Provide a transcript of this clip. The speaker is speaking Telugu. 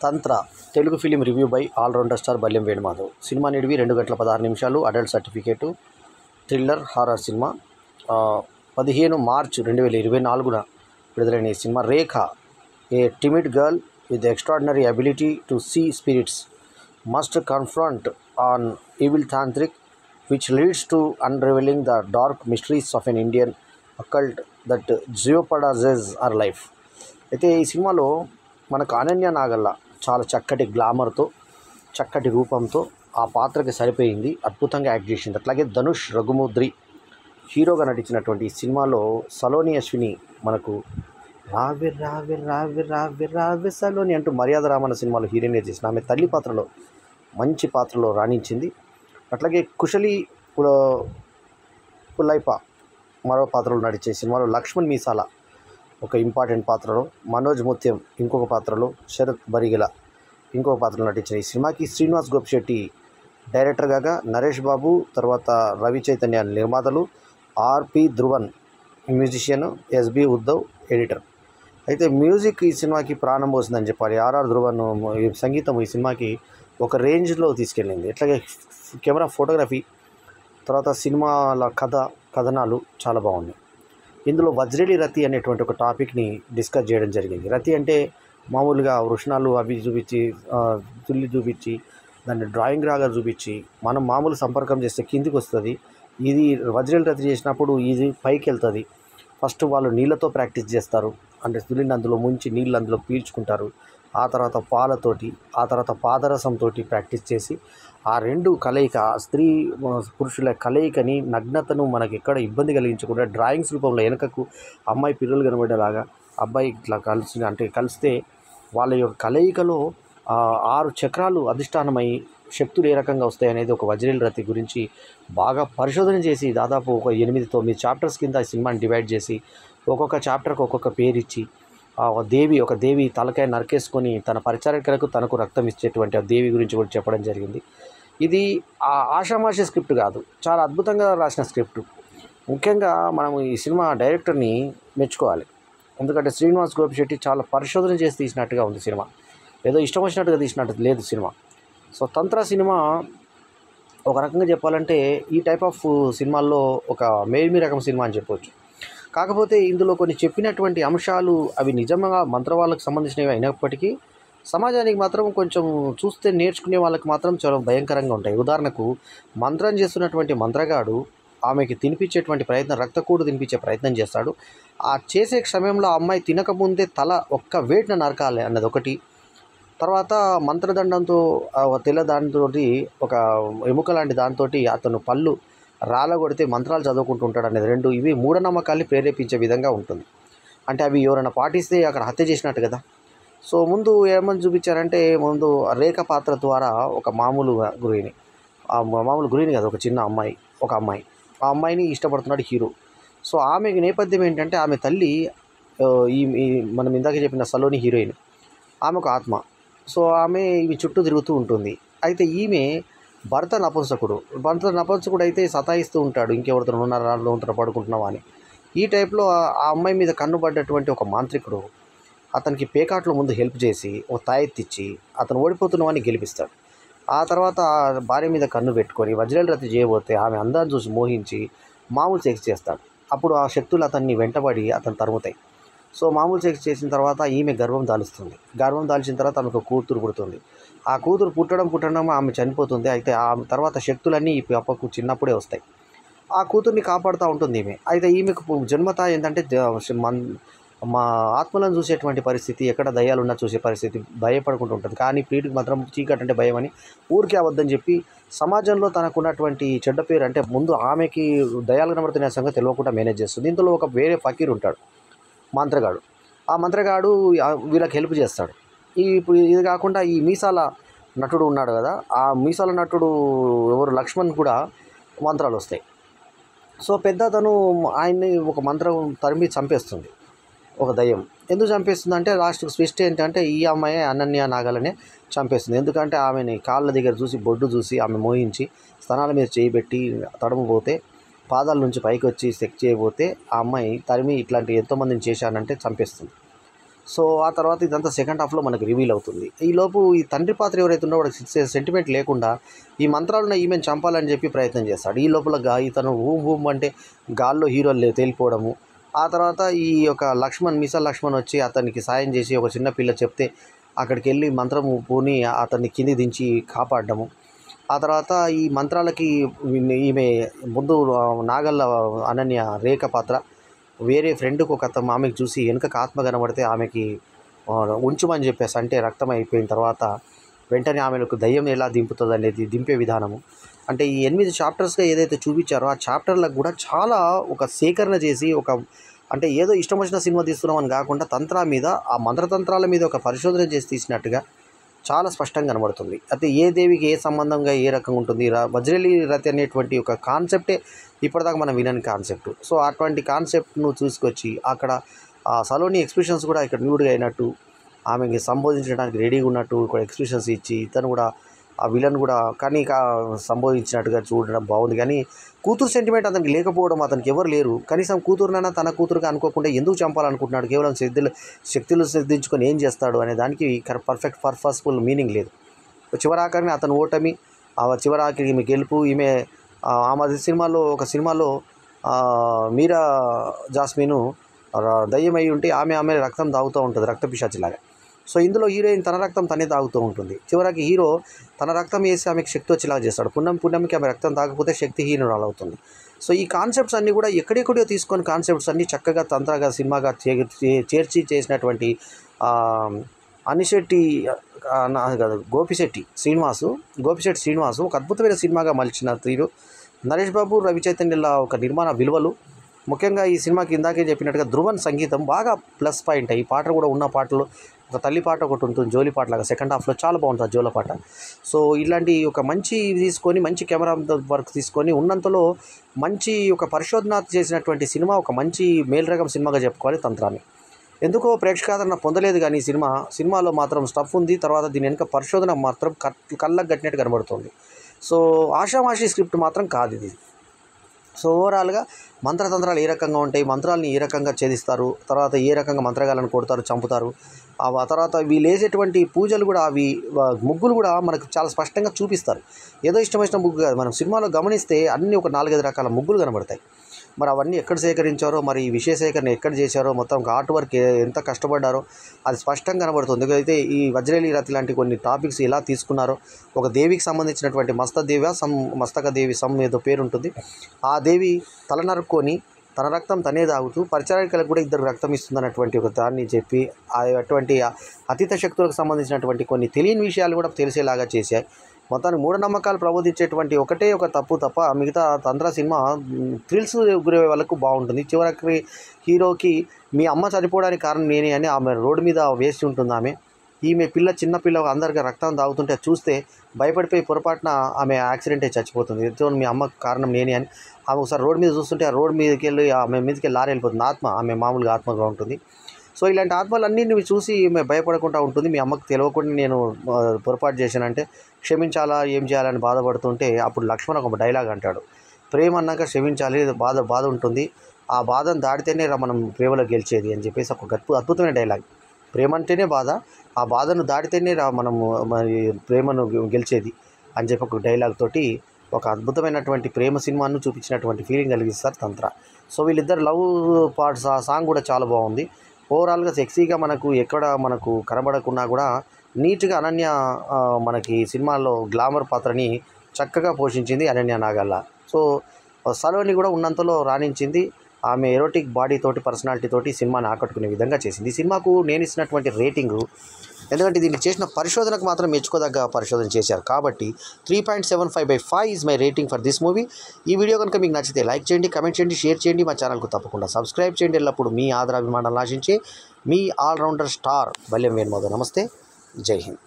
Tantra Telugu film review by allrounder star Balyam Venumadhav. సినిమా నిడివి 2 గంటల 16 నిమిషాలు. Adult certificate. థ్రిల్లర్ హారర్ సినిమా. 15 మార్చి 2024 విడుదలైన ఈ సినిమా. Rekha, a timid girl with extraordinary ability to see spirits, must confront an evil tantric, which leads to unraveling the dark mysteries of an Indian occult that jeopardizes her life. అయితే ఈ సినిమాలో మనకు అనన్య నాగల్ల చాలా చక్కటి గ్లామర్తో, చక్కటి రూపంతో ఆ పాత్రకి సరిపోయింది, అద్భుతంగా యాక్ట్ చేసింది. అట్లాగే ధనుష్ రఘుముద్రి హీరోగా నటించినటువంటి ఈ సినిమాలో సలోని అశ్విని మనకు రావే రావే రావే రావే రావే సలోని అంటూ మర్యాద రామన్న సినిమాలో హీరోయిన్గా చేసిన ఆమె తల్లి పాత్రలో మంచి పాత్రలో రాణించింది. అట్లాగే కుశలి పుల్లైప మరో పాత్రలో నటించే సినిమాలో లక్ష్మణ్ మీసాల ఒక ఇంపార్టెంట్ పాత్రలో, మనోజ్ ముత్యం ఇంకొక పాత్రలో, శరత్ బరిగిల ఇంకొక పాత్రలో నటించిన ఈ సినిమాకి శ్రీనివాస్ గోపిశెట్టి డైరెక్టర్గా, నరేష్ బాబు తర్వాత రవి చైతన్య నిర్మాతలు, RP Dhruvan musician, SB Uddhav editor. అయితే మ్యూజిక్ ఈ సినిమాకి ప్రాణం పోసిందని చెప్పాలి. ఆర్ఆర్ ధ్రువన్ సంగీతం ఈ సినిమాకి ఒక రేంజ్లో తీసుకెళ్ళింది. అట్లాగే కెమెరా, ఫోటోగ్రఫీ, తర్వాత సినిమాల కథనాలు చాలా బాగున్నాయి. ఇందులో వజ్రేలి రతి అనేటువంటి ఒక టాపిక్ని డిస్కస్ చేయడం జరిగింది. రతి అంటే మామూలుగా వృషణాలు అవి చూపించి, తుల్లి చూపించి, దాన్ని డ్రాయింగ్ రాగా చూపించి మనం మామూలు సంపర్కం చేస్తే కిందికి వస్తుంది. ఇది వజ్రేలి రతి చేసినప్పుడు ఇది పైకి వెళ్తుంది. ఫస్ట్ వాళ్ళు నీళ్ళతో ప్రాక్టీస్ చేస్తారు, అంటే తులిని అందులో ముంచి నీళ్ళు అందులో పీల్చుకుంటారు. ఆ తర్వాత పాలతోటి, ఆ తర్వాత పాదరసంతో ప్రాక్టీస్ చేసి ఆ రెండు కలయిక, స్త్రీ పురుషుల కలయికని, నగ్నతను మనకి ఎక్కడ ఇబ్బంది కలిగించకుండా డ్రాయింగ్స్ రూపంలో వెనకకు అమ్మాయి పిల్లలు కనబడేలాగా అబ్బాయి ఇట్లా కలిస్తే వాళ్ళ యొక్క కలయికలో 6 చక్రాలు అధిష్టానమై శక్తులు ఏ రకంగా వస్తాయి అనేది ఒక వజ్రేలి రతి గురించి బాగా పరిశోధన చేసి దాదాపు ఒక 8-9 చాప్టర్స్ కింద ఈ సినిమాని డివైడ్ చేసి ఒక్కొక్క చాప్టర్కి ఒక్కొక్క పేరు ఇచ్చి ఒక దేవి తలకాయ నరికేసుకొని తన పరిచారకులకు తనకు రక్తం ఇచ్చేటువంటి ఆ దేవి గురించి కూడా చెప్పడం జరిగింది. ఇది ఆషామాషి స్క్రిప్ట్ కాదు, చాలా అద్భుతంగా రాసిన స్క్రిప్ట్. ముఖ్యంగా మనం ఈ సినిమా డైరెక్టర్ని మెచ్చుకోవాలి. ఎందుకంటే శ్రీనివాస్ గోపిశెట్టి చాలా పరిశోధన చేసి తీసినట్టుగా ఉంది సినిమా. ఏదో ఇష్టం వచ్చినట్టుగా తీసినట్టు లేదు సినిమా. సో తంత్ర సినిమా ఒక రకంగా చెప్పాలంటే ఈ టైప్ ఆఫ్ సినిమాల్లో ఒక మేల్మి రకం సినిమా అని చెప్పవచ్చు. కాకపోతే ఇందులో కొన్ని చెప్పినటువంటి అంశాలు అవి నిజంగా మంత్రవాళ్ళకు సంబంధించినవి అయినప్పటికీ సమాజానికి మాత్రం కొంచెం చూస్తే నేర్చుకునే వాళ్ళకి మాత్రం చాలా భయంకరంగా ఉంటాయి. ఉదాహరణకు మంత్రం చేస్తున్నటువంటి మంత్రగాడు ఆమెకి తినిపించేటువంటి ప్రయత్నం, రక్తకూడు తినిపించే ప్రయత్నం చేస్తాడు. ఆ చేసే సమయంలో ఆ అమ్మాయి తినకముందే తల ఒక్క వేటున నరకాలి అన్నది ఒకటి. తర్వాత మంత్రదండంతో తెల్ల దానితో ఒక ఎముక లాంటి దాంతో అతను పళ్ళు రాలగొడితే మంత్రాలు చదువుకుంటూ ఉంటాడు అనేది 2. ఇవి మూఢనమ్మకాల్ని ప్రేరేపించే విధంగా ఉంటుంది. అంటే అవి ఎవరైనా పాటిస్తే అక్కడ హత్య చేసినట్టు కదా. సో ముందు ఏమని చూపించారంటే, ముందు రేఖ పాత్ర ద్వారా ఒక మామూలు గృహిణి కదా, ఒక చిన్న అమ్మాయి, ఆ అమ్మాయిని ఇష్టపడుతున్నాడు హీరో. సో ఆమెకి నేపథ్యం ఏంటంటే ఆమె తల్లి ఈ మనం ఇందాక చెప్పిన సలోని హీరోయిన్, ఆమె ఒక ఆత్మ. సో ఆమె ఇవి చుట్టూ తిరుగుతూ ఉంటుంది. అయితే ఈమె భర్త నపుంసకుడు అయితే సతాయిస్తూ ఉంటాడు, ఇంకెవరితో ఉన్నారా పడుకుంటున్నావా అని. ఈ టైప్లో ఆ అమ్మాయి మీద కన్నుబడ్డటువంటి ఒక మాంత్రికుడు అతనికి పేకాట్లో ముందు హెల్ప్ చేసి ఒక తాయెత్తిచ్చి అతను ఓడిపోతున్నవాన్ని గెలిపిస్తాడు. ఆ తర్వాత భార్య మీద కన్ను పెట్టుకొని వజ్రేలి రతి చేయబోతే ఆమె అందాన్ని చూసి మోహించి మామూలు సెక్స్ చేస్తాడు. అప్పుడు ఆ శక్తులు అతన్ని వెంటబడి అతను తరుముతాయి. సో మామూలు సెక్స్ చేసిన తర్వాత ఈమె గర్భం దాల్చిన తర్వాత ఆమెకు కూతురు పుడుతుంది. ఆ కూతురు పుట్టడం ఆమె చనిపోతుంది. అయితే ఆ తర్వాత శక్తులన్నీ ఈ పాపకు చిన్నప్పుడే వస్తాయి. ఆ కూతుర్ని కాపాడుతూ ఉంటుంది ఈమె. అయితే ఈమెకు జన్మత ఏంటంటే మా ఆత్మలను చూసేటువంటి పరిస్థితి, ఎక్కడ దయ్యాలున్నా చూసే పరిస్థితి, భయపడుకుంటూ ఉంటుంది. కానీ ప్రియుడికి మాత్రం చీకటి అంటే భయం అని ఊరికే అవద్దని చెప్పి సమాజంలో తనకున్నటువంటి చెడ్డ పేరు, అంటే ముందు ఆమెకి దయ్యాలు కనబడుతున్న సంగతి తెలియకుండా మేనేజ్ చేస్తుంది. ఇందులో ఒక వేరే ఫకీర్ ఉంటాడు, మంత్రగాడు. ఆ మంత్రగాడు వీళ్ళకి హెల్ప్ చేస్తాడు. ఇప్పుడు ఇది కాకుండా ఈ మీసాల నటుడు ఉన్నాడు కదా, ఆ మీసాల నటుడు ఎవరు, లక్ష్మణ్ కూడా మంత్రాలు వస్తాయి. సో పెద్దతను ఆయన్ని ఒక మంత్రం తరిమి చంపేస్తుంది, ఒక దయ్యం. ఎందుకు చంపేస్తుంది అంటే లాస్ట్ ట్విస్ట్ ఏంటంటే ఈ అమ్మాయి అనన్య నాగలనే చంపేస్తుంది. ఎందుకంటే ఆమెని కాళ్ళ దగ్గర చూసి, బొడ్డు చూసి ఆమె మోహించి స్తనాల మీద చేయబెట్టి తడమపోతే, పాదాల నుంచి పైకి వచ్చి సెక్ చేయబోతే ఆ అమ్మాయి తరిమి ఇట్లాంటి ఎంతోమందిని చేశానంటే చంపేస్తుంది. సో ఆ తర్వాత ఇదంతా సెకండ్ హాఫ్లో మనకు రివీల్ అవుతుంది. ఈలోపు ఈ తండ్రి పాత్ర ఎవరైతే ఉన్నాడో వాడికి సెంటిమెంట్ లేకుండా ఈ మంత్రాలను ఈమెను చంపాలని చెప్పి ప్రయత్నం చేస్తాడు. ఈ లోపల ఇతను ఊమ్ ఊమ్ అంటే గాల్లో హీరోలు తేలిపోవడము. ఆ తర్వాత ఈ యొక్క మిసా లక్ష్మణ్ వచ్చి అతనికి సాయం చేసి ఒక చిన్న పిల్ల చెప్తే అక్కడికి వెళ్ళి మంత్రము పూని అతన్ని కింది దించి కాపాడడము. ఆ తర్వాత ఈ మంత్రాలకి ఈమె ముందు నాగల్ల అనన్య రేఖ పాత్ర వేరే ఫ్రెండ్కి ఒక ఆమెకు చూసి వెనుకకు ఆత్మ కనబడితే ఆమెకి ఉంచుమని చెప్పేసి అంటే రక్తం అయిపోయిన తర్వాత వెంటనే ఆమెకు దయ్యం ఎలా దింపుతుంది అనేది దింపే విధానము. అంటే ఈ 8 చాప్టర్స్గా ఏదైతే చూపించారో ఆ చాప్టర్లకు కూడా చాలా ఒక సేకరణ చేసి అంటే ఏదో ఇష్టం వచ్చిన సినిమా తీస్తున్నామని కాకుండా మీద ఆ మంత్రతంత్రాల మీద ఒక పరిశోధన చేసి తీసినట్టుగా చాలా స్పష్టంగా కనబడుతుంది. అయితే ఏ దేవికి ఏ సంబంధంగా ఏ రకంగా ఉంటుంది, వజ్రలి రతి అనేటువంటి ఒక కాన్సెప్టే ఇప్పటిదాకా మనం వినని కాన్సెప్ట్. సో అటువంటి కాన్సెప్ట్ను తీసుకొచ్చి అక్కడ సలోని ఎక్స్ప్రెషన్స్ కూడా ఇక్కడ న్యూడ్గా అయినట్టు ఆమెకి సంబోధించడానికి రెడీగా ఉన్నట్టు ఇక్కడ ఎక్స్ప్రెషన్స్ ఇచ్చి ఇతను కూడా ఆ విలన్ కూడా కానీ సంబోధించినట్టుగా చూడడం బాగుంది. కానీ కూతురు సెంటిమెంట్ అతనికి లేకపోవడం, అతనికి ఎవరు లేరు, కనీసం కూతురునైనా తన కూతురుగా అనుకోకుండా ఎందుకు చంపాలనుకుంటున్నాడు, కేవలం శక్తులు సిద్ధించుకొని ఏం చేస్తాడు అనే దానికి పర్ఫెక్ట్ పర్పస్ఫుల్ మీనింగ్ లేదు. చివరాఖరిని అతను ఓటమి, చివరాఖరి ఈమె గెలుపు. ఈమె ఆ మధ్య ఒక సినిమాలో మీరా జాస్మిను దయ్యమై ఉంటే ఆమె రక్తం తాగుతూ ఉంటుంది, రక్తపిశాచిలాగా. సో ఇందులో హీరోయిన్ తన రక్తం తనే తాగుతూ ఉంటుంది. చివరికి హీరో తన రక్తం వేసి ఆమెకు శక్తి వచ్చేలాగా చేస్తాడు. పుణ్యంకి ఆమె రక్తం తాగకపోతే శక్తిహీనురాలు అవుతుంది. సో ఈ కాన్సెప్ట్స్ అన్నీ కూడా ఎక్కడెక్కడో తీసుకొని కాన్సెప్ట్స్ అన్నీ చక్కగా తంత్రగా సినిమాగా చేర్చి చేసినటువంటి అనిశెట్టి గోపిశెట్టి శ్రీనివాసు ఒక అద్భుతమైన సినిమాగా మలిచిన తీరు. నరేష్ బాబు, రవి చైతన్యల ఒక నిర్మాణ విలువలు, ముఖ్యంగా ఈ సినిమాకి ఇందాకే చెప్పినట్టుగా ధ్రువన్ సంగీతం బాగా ప్లస్ పాయింట్. ఈ పాట కూడా ఉన్న పాటలు ఒక తల్లి పాట ఒకటి ఉంటుంది, జోలి పాటలాగా సెకండ్ హాఫ్లో చాలా బాగుంటుంది జోల పాట. సో ఇలాంటి ఒక మంచి తీసుకొని మంచి కెమెరా వర్క్ తీసుకొని ఉన్నంతలో మంచి ఒక పరిశోధన చేసినటువంటి సినిమా, ఒక మంచి మేల్రకం సినిమాగా చెప్పుకోవాలి తంత్రాన్ని. ఎందుకో ప్రేక్షకాదరణ పొందలేదు కానీ సినిమాలో మాత్రం స్టఫ్ ఉంది. తర్వాత దీని వెనుక పరిశోధన మాత్రం కళ్ళకు కట్టినట్టు కనబడుతుంది. సో ఆషామాషి స్క్రిప్ట్ మాత్రం కాదు ఇది. సో ఓవరాల్గా మంత్రతంత్రాలు ఏ రకంగా ఉంటాయి, మంత్రాలని ఏ రకంగా ఛేదిస్తారు, తర్వాత ఏ రకంగా మంత్రగాలను కొడతారు, చంపుతారు, ఆ తర్వాత వీళ్ళు వేసేటువంటి పూజలు కూడా అవి ముగ్గులు కూడా మనకు చాలా స్పష్టంగా చూపిస్తారు. ఏదో ఇష్టం వచ్చిన ముగ్గు కాదు, మనం సినిమాలో గమనిస్తే అన్నీ ఒక 4-5 రకాల ముగ్గులు కనబడతాయి. మరి అవన్నీ ఎక్కడ సేకరించారో, మరి ఈ విషయ సేకరణ ఎక్కడ చేశారో, మొత్తం ఆర్ట్ వర్క్ ఎంత కష్టపడ్డారో అది స్పష్టంగా కనబడుతుంది. అయితే ఈ వజ్రలి రతి లాంటి కొన్ని టాపిక్స్ ఎలా తీసుకున్నారో, ఒక దేవికి సంబంధించినటువంటి మస్తక దేవి ఏదో పేరు ఉంటుంది, ఆ దేవి తల నరుక్కొని తన రక్తం తనే తాగుతూ పరిచారికలకు కూడా 2 రక్తం ఇస్తుందన్నటువంటి ఒక దాన్ని చెప్పి అటువంటి అతీత శక్తులకు సంబంధించినటువంటి కొన్ని తెలియని విషయాలు కూడా తెలిసేలాగా చేశాయి. మొత్తానికి మూఢనమ్మకాలు ప్రబోధించేటువంటి ఒక తప్పు తప్ప మిగతా తంత్ర సినిమా థ్రిల్స్ గురే వాళ్ళకు బాగుంటుంది. చివరికి హీరోకి మీ అమ్మ చనిపోవడానికి కారణం నేనే అని ఆమె రోడ్డు మీద వేసి ఉంటుంది. ఈమె చిన్న పిల్ల అందరికీ రక్తం తాగుతుంటే చూస్తే భయపడిపోయి పొరపాటున ఆమె యాక్సిడెంట్ అయి చచ్చిపోతుంది. ఎంతో మీ అమ్మకు కారణం నేనే అని ఆమె ఒకసారి రోడ్డు మీద చూస్తుంటే ఆ రోడ్డు మీదకి వెళ్ళి ఆమె మీదకి లారీ వెళ్ళిపోతుంది. ఆమె మామూలుగా ఆత్మగా ఉంటుంది. సో ఇలాంటి ఆత్మలన్నీ నువ్వు చూసి ఈమె భయపడకుండా ఉంటుంది. మీ అమ్మకు తెలియకుండా నేను పొరపాటు చేశానంటే క్షమించాలా, ఏం చేయాలని బాధపడుతుంటే అప్పుడు లక్ష్మణ్ ఒక డైలాగ్ అంటాడు, ప్రేమ అన్నాక క్షమించాలి, బాధ ఉంటుంది, ఆ బాధను దాటితేనే మనం ప్రేమలో గెలిచేది అని చెప్పేసి ఒక అద్భుతమైన డైలాగ్. ప్రేమ అంటేనే బాధ, ఆ బాధను దాటితేనే మనము మరి ప్రేమను గెలిచేది అని చెప్పి ఒక డైలాగ్ తోటి ఒక అద్భుతమైనటువంటి ప్రేమ సినిమాను చూపించినటువంటి ఫీలింగ్ కలిగిస్తారు తంత్ర. సో వీళ్ళిద్దరు లవ్ పార్ట్స్, ఆ సాంగ్ కూడా చాలా బాగుంది. ఓవరాల్గా సెక్సీగా ఎక్కడ మనకు కనబడకున్నా కూడా నీట్గా అనన్య మనకి సినిమాలో గ్లామర్ పాత్రని చక్కగా పోషించింది అనన్య నాగల్ల. సో సలోని కూడా ఉన్నంతలో రాణించింది. ఆమె ఎరోటిక్ బాడీ తోటి, పర్సనాలిటీ తోటి సినిమాని ఆకట్టుకునే విధంగా చేసింది. ఈ సినిమాకు నేను ఇచ్చినటువంటి రేటింగు, ఎందుకంటే దీన్ని చేసిన పరిశోధనకు మాత్రం మెచ్చుకోదగ్గ పరిశోధన చేశారు కాబట్టి 3.75/5 is my rating for this movie. ఈ వీడియో కనుక మీకు నచ్చితే లైక్ చేయండి, కమెంట్ చేయండి, షేర్ చేయండి, మా ఛానల్కు తప్పకుండా సబ్స్క్రైబ్ చేయండి. ఎల్లప్పుడు మీ ఆదరాభిమానాలను ఆశించే మీ ఆల్రౌండర్ స్టార్ బల్యం వేణుమాధవ్. నమస్తే, జై హింద్.